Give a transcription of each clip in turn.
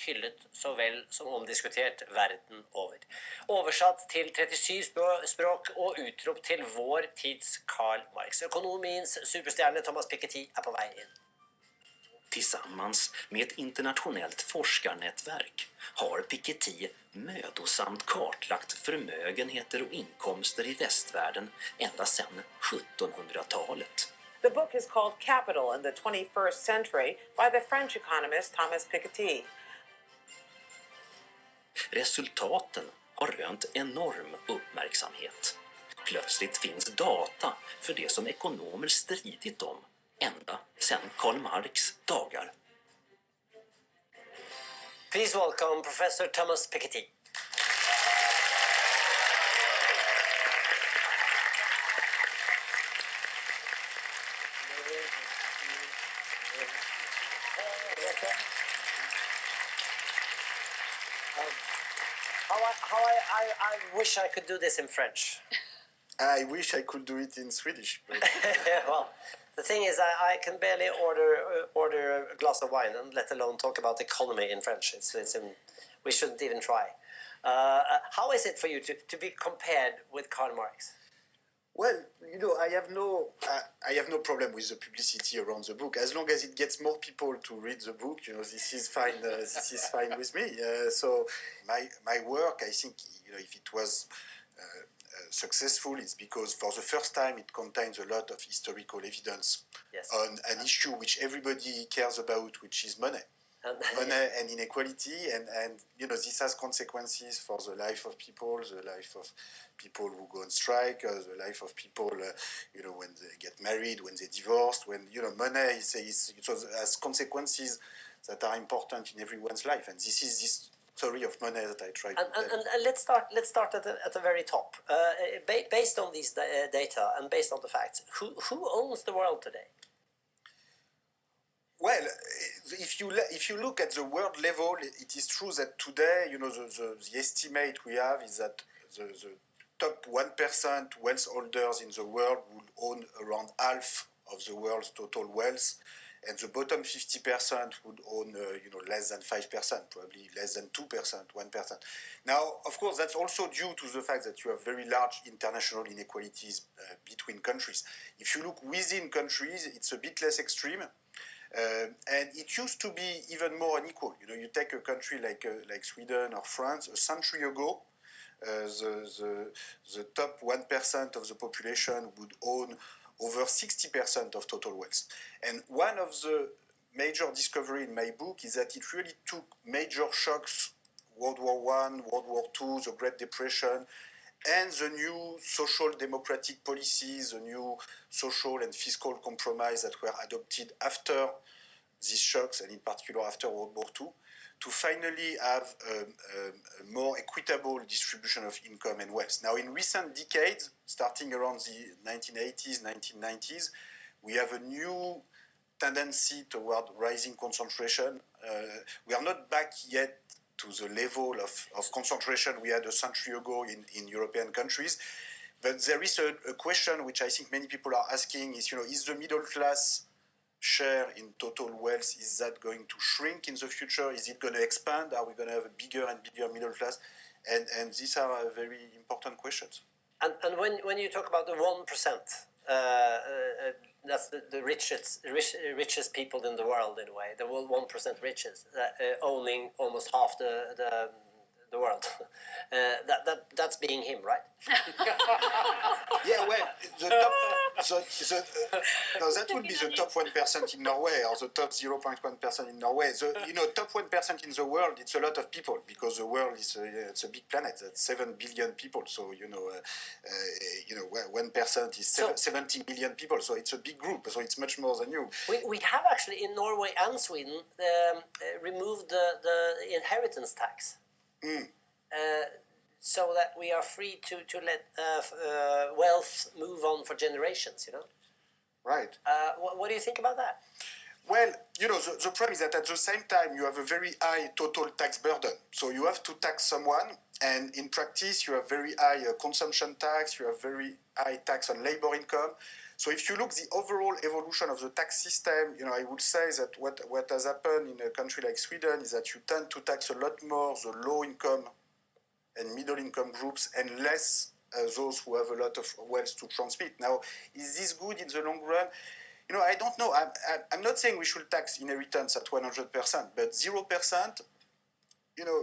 hyllet så vel som omdiskutert verden over. Oversatt til 37 språk og utrop til vår tids Karl Marx. Økonomiens superstjerne Thomas Piketty er på vei inn. Tillsammans med ett internationellt forskarnätverk har Piketty mödosamt kartlagt förmögenheter och inkomster i västvärlden ända sedan 1700-talet. The book is called Capital in the 21st Century by the French economist Thomas Piketty. Resultaten har rönt enorm uppmärksamhet. Plötsligt finns data för det som ekonomer stridit om ända sedan Karl Marx dagar. Please welcome Professor Thomas Piketty. I wish I could do this in French. I wish I could do it in Swedish. But... Well, the thing is, I can barely order a glass of wine, and let alone talk about economy in French. We shouldn't even try. How is it for you to be compared with Karl Marx? Well, you know, I have no problem with the publicity around the book as long as it gets more people to read the book. You know, this is fine. This is fine with me. So my work, I think, you know, if it was successful, it's because for the first time it contains a lot of historical evidence on an issue which everybody cares about, which is money. Money and inequality, and you know, this has consequences for the life of people, the life of people who go on strike, the life of people, you know, when they get married, when they divorce, when, you know, money has consequences that are important in everyone's life, and this is this story of money that I try to tell. And let's start at the very top. Based on these data and based on the facts, who owns the world today? Well, if you look at the world level, it is true that today, you know, the estimate we have is that the top 1% wealth holders in the world will own around half of the world's total wealth, and the bottom 50% would own, you know, less than 5%, probably less than 2%, 1%. Now, of course, that's also due to the fact that you have very large international inequalities between countries. If you look within countries, it's a bit less extreme. And it used to be even more unequal. You know, you take a country like Sweden or France. A century ago, the top 1% of the population would own over 60% of total wealth. And one of the major discoveries in my book is that it really took major shocks: World War I, World War II, the Great Depression, and the new social democratic policies, the new social and fiscal compromise that were adopted after these shocks, and in particular after World War II, to finally have a more equitable distribution of income and wealth. Now, in recent decades, starting around the 1980s, 1990s, we have a new tendency toward rising concentration. We are not back yet to the level of concentration we had a century ago in European countries. But there is a question which I think many people are asking is, you know, is the middle class share in total wealth, is that going to shrink in the future? Is it going to expand? Are we going to have a bigger and bigger middle class? And these are very important questions. And when you talk about the 1%, that's the richest people in the world, in a way, the 1% richest, owning almost half the world. That's being him, right? Yeah, well, the top, no, that would be the top 1% in Norway, or the top 0.1% in Norway. You know, top 1% in the world, it's a lot of people, because the world is it's a big planet. That's 7 billion people. So you know, 1% is 70 million people. So it's a big group. So it's much more than you. We have actually in Norway and Sweden removed the inheritance tax. So that we are free to let wealth move on for generations, you know? Right. What do you think about that? Well, you know, the problem is that at the same time you have a very high total tax burden. So you have to tax someone, and in practice you have very high consumption tax, you have very high tax on labor income. So if you look the overall evolution of the tax system, I would say that what has happened in a country like Sweden is that you tend to tax a lot more the low income and middle income groups and less those who have a lot of wealth to transmit. Now, is this good in the long run? I don't know. I'm not saying we should tax inheritance at 100%, but 0%,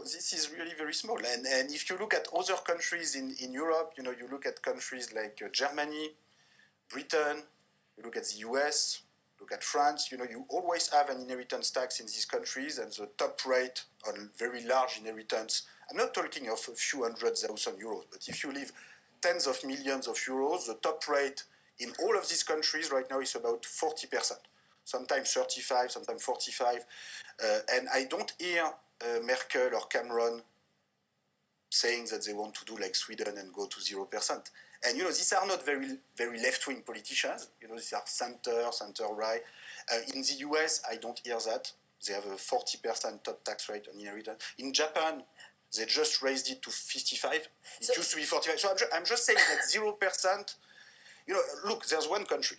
this is really very small. And if you look at other countries in Europe, you look at countries like Germany, Britain, you look at the US, look at France, you always have an inheritance tax in these countries, and the top rate on very large inheritance, I'm not talking of a few 100,000 euros, but if you leave tens of millions of euros, the top rate in all of these countries right now is about 40%, sometimes 35, sometimes 45. And I don't hear Merkel or Cameron saying that they want to do like Sweden and go to 0%. And these are not very, very left-wing politicians. These are center-right. In the US, I don't hear that. They have a 40% top tax rate on inheritance. In Japan, they just raised it to 55. It used to be 45. So I'm just saying that 0%. Look, there's one country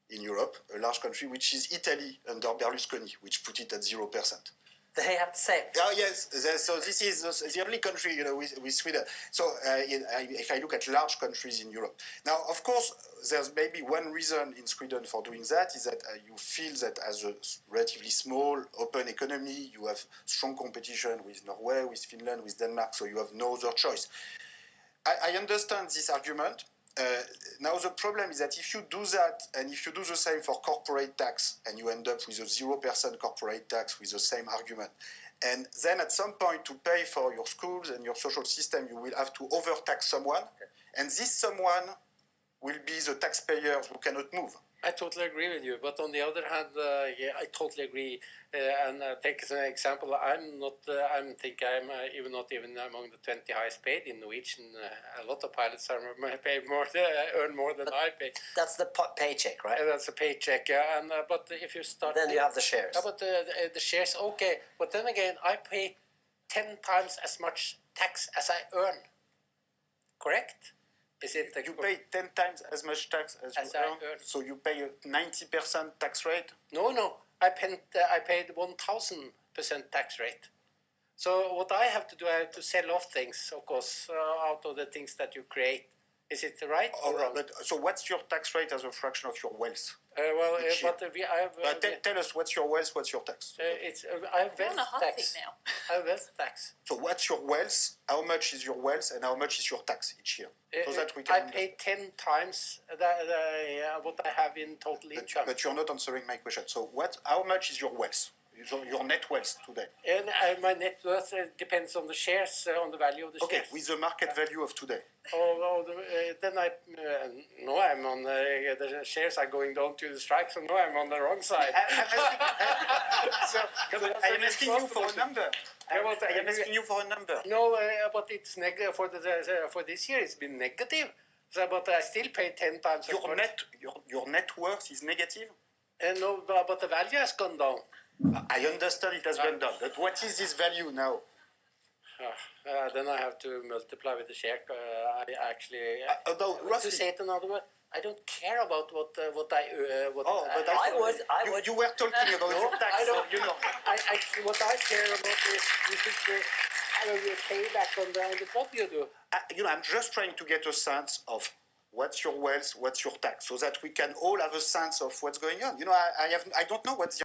in Europe, a large country, which is Italy under Berlusconi, which put it at 0%. They have the same. Oh, yes. So this is the only country, with Sweden. So if I look at large countries in Europe. Now, of course, there's maybe one reason in Sweden for doing that is that you feel that as a relatively small, open economy, you have strong competition with Norway, with Finland, with Denmark, so you have no other choice. I understand this argument. Now the problem is that if you do that, and if you do the same for corporate tax, and you end up with a 0% corporate tax with the same argument, and then at some point to pay for your schools and your social system, you will have to overtax someone, and this someone will be the taxpayers who cannot move. I totally agree with you, but on the other hand, I totally agree. And take as an example, I'm not even among the 20 highest paid in Norwegian. A lot of pilots are earn more than I pay. That's the paycheck, right? That's a paycheck, but if you start, then you have the shares. But the shares, okay. But then again, I pay 10 times as much tax as I earn. Correct? Is it you pay 10 times as much tax as you earn? So you pay a 90% tax rate? No. I paid 1,000% tax rate. So what I have to do, I have to sell off things, of course, out of the things that you create. Is it right or wrong? But, so what's your tax rate as a fraction of your wealth? Tell us, what's your wealth, what's your tax? I have wealth tax. I have wealth tax. So what's your wealth, how much is your wealth, and how much is your tax each year? So that we can I pay 10 times what I have in total income. But you're not answering my question. So how much is your wealth? Your net wealth today? And my net worth depends on the shares, on the value of the shares. Okay, with the market value of today. Then I'm on the shares are going down to the strike, so no, I'm on the wrong side. I'm asking you for a number. I'm asking you for a number. No, but it's negative for this year. It's been negative, but I still pay 10 times. Your net worth is negative. No, but the value has gone down. I understand it has gone down, but what is this value now? Then I have to multiply with the share. Roughly. To say it another way, I don't care about what I would. You were talking about your tax. I don't. What I care about is you should have a payback on the what you do. I'm just trying to get a sense of what's your wealth, what's your tax, so that we can all have a sense of what's going on. I don't know what's the